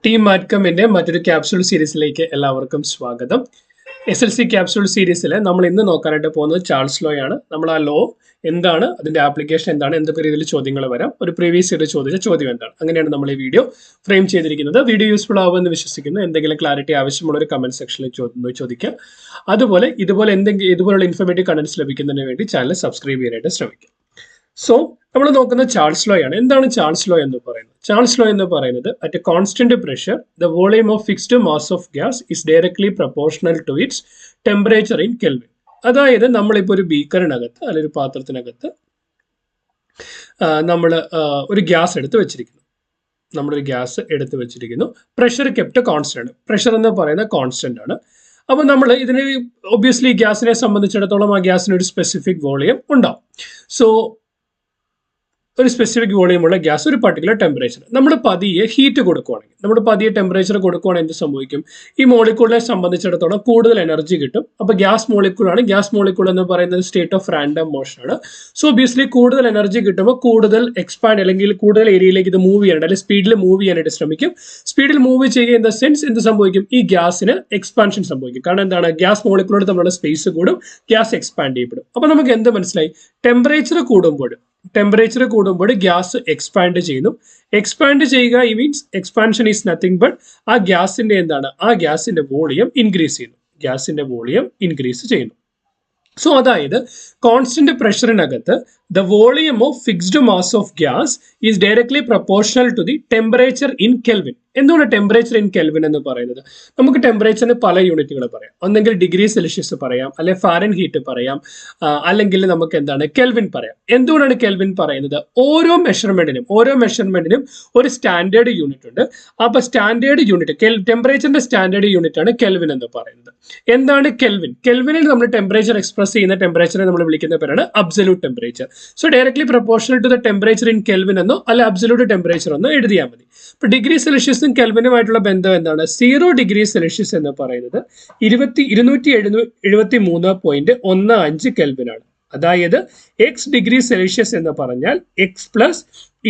Team മാറ്റ്കമിന്റെ മറ്റൊരു capsule സീരീസിലേക്ക് എല്ലാവർക്കും സ്വാഗതം. SLC ക്യാപ്സ്യൂൾ സീരീസിൽ നമ്മൾ ഇന്ന് നോക്കാനായിട്ട് പോകുന്നത് ചാൾസ് ലോ ആണ്. നമ്മൾ ആ ലോ എന്താണ്, അതിന്റെ ആപ്ലിക്കേഷൻ എന്താണ്, എന്തൊക്കെ രീതിയിൽ ചോദ്യങ്ങൾ വരാം, ഒരു പ്രീവിയസ് ഇയർ ചോദിച്ച ചോദ്യം എന്താണ്, അങ്ങനെയാണ് നമ്മൾ ഈ വീഡിയോ ഫ്രെയിം ചെയ്തിരിക്കുന്നത്. വീഡിയോ യൂസ്ഫുൾ ആവുമെന്ന് വിശ്വസിക്കുന്നു. എന്തെങ്കിലും ക്ലാരിറ്റി ആവശ്യമുള്ള ഒരു കമന്റ് സെക്ഷനിൽ ചോദിക്കുക. അതുപോലെ ഇതുപോലുള്ള ഇൻഫോർമേറ്റീവ് കണ്ടന്റ്സ് ലഭിക്കുന്നതിന് വേണ്ടി ചാനൽ സബ്സ്ക്രൈബ് ചെയ്യാനായിട്ട് ശ്രമിക്കുക. സോ നമ്മൾ നോക്കുന്ന ചാൾസ് ലോ ആണ്. എന്താണ് ചാൾസ് ലോ എന്ന് പറയുന്നത്? ചാൾസ് ലോ എന്ന് പറയുന്നത് at a constant pressure the volume of fixed mass of gas is directly proportional to its temperature in kelvin. അതായത് നമ്മളിപ്പോൾ ഒരു ബീക്കറിനകത്ത് അല്ലെങ്കിൽ ഒരു പാത്രത്തിനകത്ത് നമ്മൾ ഒരു ഗ്യാസ് എടുത്ത് വെച്ചിരിക്കുന്നു. Pressure kept constant. പ്രഷർ എന്ന് പറയുന്നത് കോൺസ്റ്റന്റ് ആണ്. അപ്പോൾ നമ്മൾ ഇതിന് ഒബ്വിയസ്ലി ഗ്യാസിനെ സംബന്ധിച്ചിടത്തോളം ആ ഗ്യാസിന് ഒരു സ്പെസിഫിക് വോളിയം ഉണ്ടാവും. സോ ഒരു സ്പെസിഫിക് വോളിയമുള്ള ഗ്യാസ് ഒരു പർട്ടിക്കുലർ ടെമ്പറേച്ചർ നമ്മൾ പതിയെ ഹീറ്റ് കൊടുക്കുകയാണെങ്കിൽ, ടെമ്പറേച്ചർ കൊടുക്കുകയാണെങ്കിൽ എന്ത് സംഭവിക്കും? ഈ മോളിക്യൂളിനെ സംബന്ധിച്ചിടത്തോളം കൂടുതൽ എനർജി കിട്ടും. അപ്പോൾ ഗ്യാസ് മോളിക്യൂളാണ്. ഗ്യാസ് മോളിക്യൂൾ എന്ന് പറയുന്നത് സ്റ്റേറ്റ് ഓഫ് റാൻഡം മോഷൻ ആണ്. സോ ഒബ്വിയസ്ലി കൂടുതൽ എനർജി കിട്ടുമ്പോൾ കൂടുതൽ എക്സ്പാൻഡ് അല്ലെങ്കിൽ കൂടുതൽ ഏരിയയിലേക്ക് ഇത് മൂവ് ചെയ്യാനായിട്ട് അല്ലെങ്കിൽ സ്പീഡിൽ മൂവ് ചെയ്യാനായിട്ട് ശ്രമിക്കും. സ്പീഡിൽ മൂവ് ചെയ്യുക ഇൻ ദ സെൻസ് എന്ത് സംഭവിക്കും? ഈ ഗ്യാസിന് എക്സ്പാൻഷൻ സംഭവിക്കും. കാരണം എന്താണ്? ഗ്യാസ് മോളിക്യൂളോട് തമ്മിലുള്ള സ്പേസ് കൂടും, ഗ്യാസ് എക്സ്പാൻഡ് ചെയ്യപ്പെടും. അപ്പോൾ നമുക്ക് എന്ത് മനസ്സിലായി? ടെമ്പറേച്ചർ കൂടുമ്പോൾ ഗ്യാസ് എക്സ്പാൻഡ് ചെയ്യുന്നു. എക്സ്പാൻഡ് ചെയ്യുക means expansion is nothing but ആ ഗ്യാസിന്റെ വോളിയം ഇൻക്രീസ് ചെയ്യുന്നു. സോ അതായത് കോൺസ്റ്റന്റ് പ്രഷറിനകത്ത് the volume of fixed mass of gas is directly proportional to the temperature in Kelvin. എന്തുകൊണ്ട് ടെമ്പറേച്ചർ ഇൻ കെൽവിൻ എന്ന് പറയുന്നത്? നമുക്ക് ടെമ്പറേച്ചറിന് പല യൂണിറ്റുകൾ പറയാം. ഒന്നെങ്കിൽ ഡിഗ്രി സെൽഷ്യസ് പറയാം, അല്ലെങ്കിൽ ഫാരൻഹീറ്റ് പറയാം, അല്ലെങ്കിൽ നമുക്ക് എന്താണ് കെൽവിൻ പറയാം. എന്തുകൊണ്ടാണ് കെൽവിൻ പറയുന്നത്? ഓരോ മെഷർമെന്റിനും ഒരു സ്റ്റാൻഡേർഡ് യൂണിറ്റ് ഉണ്ട്. അപ്പൊ സ്റ്റാൻഡേർഡ് യൂണിറ്റ് ടെമ്പറേച്ചറിന്റെ സ്റ്റാൻഡേർഡ് യൂണിറ്റ് ആണ് കെൽവിൻ എന്ന് പറയുന്നത്. എന്താണ് കെൽവിൻ? കെൽവിനിൽ നമ്മൾ ടെമ്പറേച്ചർ എക്സ്പ്രസ് ചെയ്യുന്ന ടെമ്പറേച്ചറെ നമ്മൾ വിളിക്കുന്ന പേരാണ് absolute temperature. So directly proportional to the temperature in kelvin എന്നോ അല്ലെ അബ്സല്യൂട്ട് ടെമ്പറേച്ചർ എന്നോ എഴുതിയാൽ മതി. ഇപ്പൊ ഡിഗ്രി സെൽഷ്യസും കെൽവിനുമായിട്ടുള്ള ബന്ധം എന്താണ്? 0 ഡിഗ്രി സെൽഷ്യസ് എന്ന് പറയുന്നത് 273.15 കെൽവിനാണ്. അതായത് എക്സ് ഡിഗ്രി സെൽഷ്യസ് എന്ന് പറഞ്ഞാൽ എക്സ് പ്ലസ്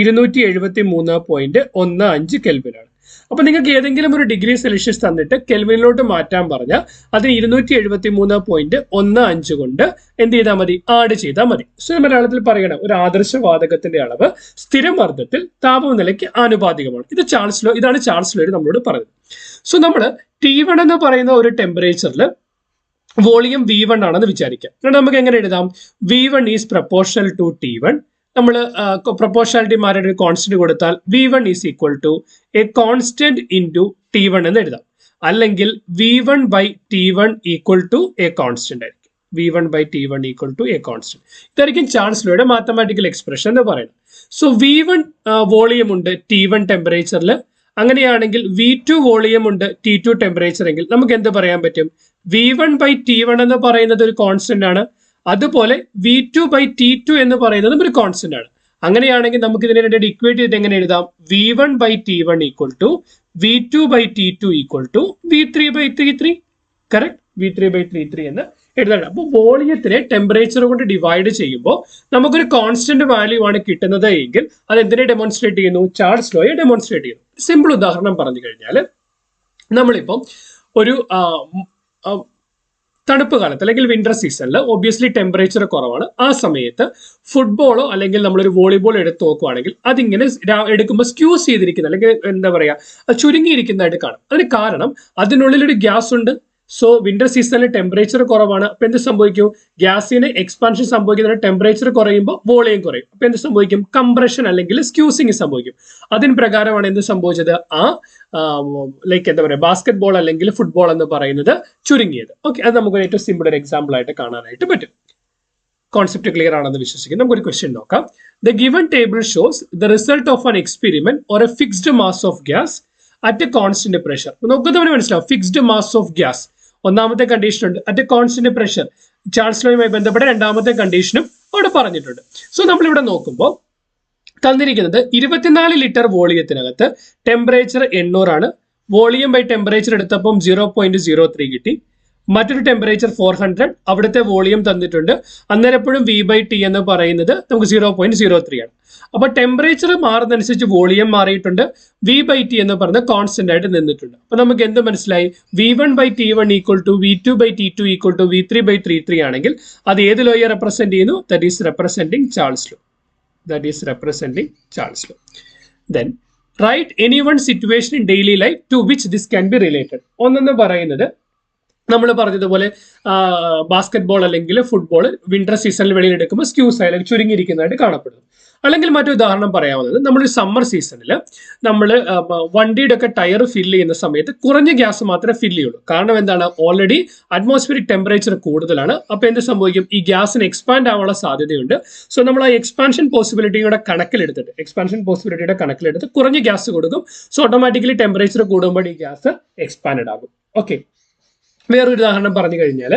273.15 കെൽവിനാണ്. അപ്പൊ നിങ്ങൾക്ക് ഏതെങ്കിലും ഒരു ഡിഗ്രി സെൽഷ്യസ് തന്നിട്ട് കെൽവിനിലോട്ട് മാറ്റാൻ പറഞ്ഞാൽ അത് 273.15 കൊണ്ട് എന്ത് ചെയ്താൽ മതി? ആഡ് ചെയ്താൽ മതി. സോ മലയാളത്തിൽ പറയണം, ഒരു ആദർശവാതകത്തിന്റെ അളവ് സ്ഥിരമർദ്ദത്തിൽ താപനിലയ്ക്ക് ആനുപാതികമാണ്. ഇതാണ് ചാൾസ് ലോ നമ്മളോട് പറയുന്നത്. സോ നമ്മൾ T1 എന്ന് പറയുന്ന ഒരു ടെമ്പറേച്ചറിൽ വോളിയം V1 ആണെന്ന് വിചാരിക്കാം. നമുക്ക് എങ്ങനെ എഴുതാം? V1 is proportional to T1. നമ്മൾ പ്രൊപ്പോർഷണാലിറ്റി മാറിയിട്ട് ഒരു കോൺസ്റ്റന്റ് കൊടുത്താൽ V1 is equal to a constant into T1 എന്ന് എഴുതാം. അല്ലെങ്കിൽ V1 by T1 equal to a constant ആയിരിക്കും. ഇതായിരിക്കും ചാൾസ് ലോയുടെ മാത്തമാറ്റിക്കൽ എക്സ്പ്രഷൻ എന്ന് പറയുന്നത്. സോ V1 വോളിയം ഉണ്ട് T1 ടെമ്പറേച്ചറിൽ. അങ്ങനെയാണെങ്കിൽ V2 വോളിയം ഉണ്ട് T2 ടെമ്പറേച്ചർ എങ്കിൽ നമുക്ക് എന്ത് പറയാൻ പറ്റും? V1 ബൈ T1 എന്ന് പറയുന്നത് ഒരു കോൺസ്റ്റന്റ് ആണ്. അതുപോലെ V2 ബൈ T2 എന്ന് പറയുന്നതും ഒരു കോൺസ്റ്റന്റ് ആണ്. അങ്ങനെയാണെങ്കിൽ നമുക്ക് ഇതിനെ രണ്ടും ഇക്വേറ്റ് ചെയ്ത് എങ്ങനെ എഴുതാം? V1 by T1 equal to V2 by T2 equal to V3 by T3. Correct, V3 by T3 എന്ന് എഴുതാം. അപ്പോൾ വോളിയത്തിനെ ടെമ്പറേച്ചർ കൊണ്ട് ഡിവൈഡ് ചെയ്യുമ്പോൾ നമുക്കൊരു കോൺസ്റ്റന്റ് വാല്യൂ ആണ് കിട്ടുന്നത് എങ്കിൽ അത് എന്തിനെ ഡെമോൺസ്ട്രേറ്റ് ചെയ്യുന്നു? ചാൾസ് ലോയെ ഡെമോൺസ്ട്രേറ്റ് ചെയ്യുന്നു. സിമ്പിൾ ഉദാഹരണം പറഞ്ഞു കഴിഞ്ഞാൽ, നമ്മളിപ്പം ഒരു തണുപ്പ് കാലത്ത് അല്ലെങ്കിൽ വിന്റർ സീസണിൽ ഒബ്വിയസ്ലി ടെമ്പറേച്ചർ കുറവാണ്. ആ സമയത്ത് ഫുട്ബോളോ അല്ലെങ്കിൽ നമ്മളൊരു വോളിബോൾ എടുത്ത് നോക്കുവാണെങ്കിൽ അതിങ്ങനെ എടുക്കുമ്പോൾ സ്ക്യൂസ് ചെയ്തിരിക്കുന്ന അല്ലെങ്കിൽ എന്താ പറയുക ചുരുങ്ങിയിരിക്കുന്നതായിട്ട് കാണും. അതിന് കാരണം അതിനുള്ളിലൊരു ഗ്യാസ് ഉണ്ട്. സോ വിന്റർ സീസണിൽ ടെമ്പറേച്ചർ കുറവാണ്. അപ്പൊ എന്ത് സംഭവിക്കും? ഗ്യാസിന് എക്സ്പാൻഷൻ സംഭവിക്കുന്ന ടെമ്പറേച്ചർ കുറയുമ്പോൾ വോളിയം കുറയും. അപ്പൊ എന്ത് സംഭവിക്കും? കംപ്രഷൻ അല്ലെങ്കിൽ സ്ക്യൂസിങ് സംഭവിക്കും. അതിന് പ്രകാരമാണ് എന്ത് സംഭവിച്ചത്? എന്താ പറയുക, ബാസ്കറ്റ് ബോൾ അല്ലെങ്കിൽ ഫുട്ബോൾ എന്ന് പറയുന്നത് ചുരുങ്ങിയത്. ഓക്കെ, അത് നമുക്ക് ഏറ്റവും സിമ്പിൾ ഒരു എക്സാമ്പിൾ ആയിട്ട് കാണാനായിട്ട് പറ്റും. കോൺസെപ്റ്റ് ക്ലിയർ ആണെന്ന് വിശ്വസിക്കുന്നു. നമുക്കൊരു ക്വസ്റ്റ്യൻ നോക്കാം. The given table shows the result of an experiment or a fixed mass of gas at a constant pressure. നോക്കുന്നവന് മനസ്സിലാവും, ഫിക്സ്ഡ് മാസ് ഓഫ് ഗ്യാസ് ഒന്നാമത്തെ കണ്ടീഷൻ ഉണ്ട്. At a constant pressure Charles ലോയുമായി ബന്ധപ്പെട്ട രണ്ടാമത്തെ കണ്ടീഷനും അവിടെ പറഞ്ഞിട്ടുണ്ട്. സോ നമ്മളിവിടെ നോക്കുമ്പോൾ തന്നിരിക്കുന്നത് 24 ലിറ്റർ വോളിയത്തിനകത്ത് ടെമ്പറേച്ചർ 800 ആണ്. വോളിയം ബൈ ടെമ്പറേച്ചർ എടുത്തപ്പം 0.03 കിട്ടി. മറ്റൊരു ടെമ്പറേച്ചർ 400, അവിടുത്തെ വോളിയം തന്നിട്ടുണ്ട്. അന്നേരം എപ്പോഴും V/T എന്ന് പറയുന്നത് നമുക്ക് 0.03 ആണ്. അപ്പൊ ടെമ്പറേച്ചർ മാറുന്നതനുസരിച്ച് വോളിയം മാറിയിട്ടുണ്ട്. V/T എന്ന് പറയുന്നത് കോൺസ്റ്റന്റ് ആയിട്ട് നിന്നിട്ടുണ്ട്. അപ്പൊ നമുക്ക് എന്ത് മനസ്സിലായി? V1/T1 equal to V2/T2 equal to V3/33 ആണെങ്കിൽ അത് ഏത് ലോയെ റെപ്രസെന്റ് ചെയ്യുന്നു? That is representing Charles law. That is representing Charles law. Then write any one situation in daily life to which this can be related. ഒന്നെന്ന് പറയുന്നത് നമ്മൾ പറഞ്ഞതുപോലെ basketball അല്ലെങ്കിൽ football winter സീസണിൽ വെളിയിൽ എടുക്കുമ്പോൾ സ്ക്യൂസ് അല്ലെങ്കിൽ ചുരുങ്ങിയിരിക്കുന്നതായിട്ട് കാണപ്പെടുന്നു. അല്ലെങ്കിൽ മറ്റൊരു ഉദാഹരണം പറയാവുന്നത്, നമ്മളൊരു സമ്മർ സീസണിൽ നമ്മൾ വണ്ടിയുടെ ഒക്കെ ടയർ ഫില്ല് ചെയ്യുന്ന സമയത്ത് കുറഞ്ഞ ഗ്യാസ് മാത്രമേ ഫില്ല് ചെയ്യുള്ളൂ. കാരണം എന്താണ്? ഓൾറെഡി അറ്റ്മോസ്ഫിയറിക് ടെമ്പറേച്ചർ കൂടുതലാണ്. അപ്പോൾ എന്ത് സംഭവിക്കും? ഈ ഗ്യാസിന് എക്സ്പാൻഡ് ആവാനുള്ള സാധ്യതയുണ്ട്. സോ നമ്മൾ ആ എക്സ്പാൻഷൻ പോസിബിലിറ്റിയുടെ കണക്കിലെടുത്ത് കുറഞ്ഞ ഗ്യാസ് കൊടുക്കും. സോ ഓട്ടോമാറ്റിക്കലി ടെമ്പറേച്ചർ കൂടുമ്പോൾ ഈ ഗ്യാസ് എക്സ്പാൻഡ് ആകും. ഓക്കെ, വേറൊരു ഉദാഹരണം പറഞ്ഞു കഴിഞ്ഞാൽ,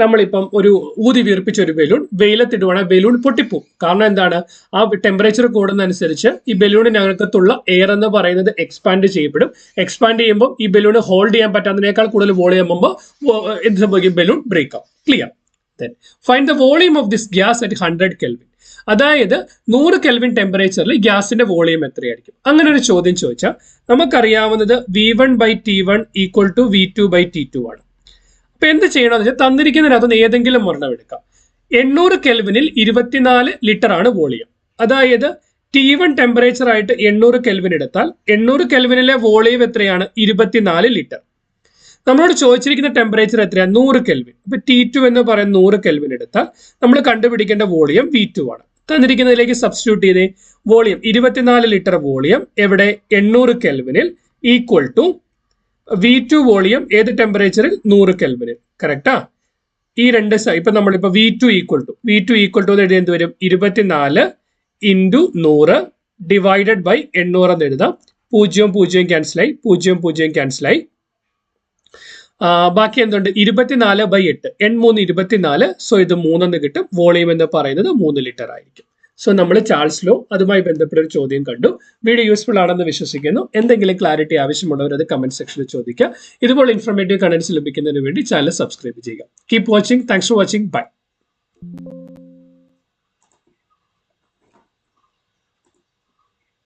നമ്മളിപ്പം ഒരു ഊതി വീർപ്പിച്ച ഒരു ബലൂൺ വെയിലത്തിടുവാണെങ്കിൽ ബലൂൺ പൊട്ടിപ്പോവും. കാരണം എന്താണ്? ആ ടെമ്പറേച്ചർ കൂടുന്നതനുസരിച്ച് ഈ ബലൂണിനകത്തുള്ള എയർ എന്ന് പറയുന്നത് എക്സ്പാൻഡ് ചെയ്യപ്പെടും. എക്സ്പാൻഡ് ചെയ്യുമ്പോൾ ഈ ബലൂൺ ഹോൾഡ് ചെയ്യാൻ പറ്റാത്തതിനേക്കാൾ കൂടുതൽ വോളിയം ആകുമ്പോൾ എന്ത് സംഭവിക്കും? ബലൂൺ ബ്രേക്ക് ആവും. Clear? Then find the volume of this gas at 100 kelvin. അതായത് 100 കെൽവിൻ ടെമ്പറേച്ചറിൽ ഗ്യാസിന്റെ വോളിയം എത്രയായിരിക്കും? അങ്ങനെ ഒരു ചോദ്യം ചോദിച്ചാൽ നമുക്കറിയാവുന്നത് V1/T1 ഈക്വൽ ടു V2/T2 ആണ്. അപ്പൊ എന്ത് ചെയ്യണമെന്ന് വെച്ചാൽ തന്നിരിക്കുന്നതിനകത്തുനിന്ന് ഏതെങ്കിലും ഒരെണ്ണം എടുക്കാം. 800 കെൽവിനിൽ 24 ലിറ്റർ ആണ് വോളിയം. അതായത് T1 ടെമ്പറേച്ചർ ആയിട്ട് 800 കെൽവിൻ എടുത്താൽ 800 കെൽവിനിലെ വോളിയം എത്രയാണ്? 24 ലിറ്റർ. നമ്മളോട് ചോദിച്ചിരിക്കുന്ന ടെമ്പറേച്ചർ എത്രയാണ്? 100 കെൽവിൻ. അപ്പൊ T2 എന്ന് പറയുന്ന 100 കെൽവിൻ എടുത്താൽ നമ്മൾ കണ്ടുപിടിക്കേണ്ട വോളിയം V2 ആണ്. തന്നിരിക്കുന്നതിലേക്ക് സബ്സ്റ്റിറ്റ്യൂട്ട് ചെയ്തേ. വോളിയം 24 ലിറ്റർ വോളിയം എവിടെ? 800 കെൽവിനിൽ ഈക്വൽ ടു V2 വോളിയം ഏത് ടെമ്പറേച്ചറിൽ? 100 കെൽവിനിൽ. കറക്റ്റാ? ഈ രണ്ട് ഇപ്പൊ നമ്മളിപ്പോ V2 ഈക്വൽ ടു എഴുതി എന്ത് വരും? 24 ഇൻറ്റു 100 ഡിവൈഡഡ് ബൈ 800 എന്ന് എഴുതാം. 0 ക്യാൻസലായി, 0 ക്യാൻസലായി. ബാക്കി എന്തുണ്ട്? 24/8. 8×3 24. സോ ഇത് 3 എന്ന് കിട്ടും. വോളിയം എന്ന് പറയുന്നത് 3 ലിറ്റർ ആയിരിക്കും. സോ നമ്മൾ ചാൾസ് ലോ അതുമായി ബന്ധപ്പെട്ട ഒരു ചോദ്യം കണ്ടു. വീഡിയോ യൂസ്ഫുൾ ആണെന്ന് വിശ്വസിക്കുന്നു. എന്തെങ്കിലും ക്ലാരിറ്റി ആവശ്യമുള്ളവർ അത് കമന്റ് സെക്ഷനിൽ ചോദിക്കുക. ഇതുപോലെ ഇൻഫോർമേറ്റീവ് കണ്ടന്റ്സ് ലഭിക്കുന്നതിന് വേണ്ടി ചാനൽ സബ്സ്ക്രൈബ് ചെയ്യുക. Keep watching. Thanks for watching. By.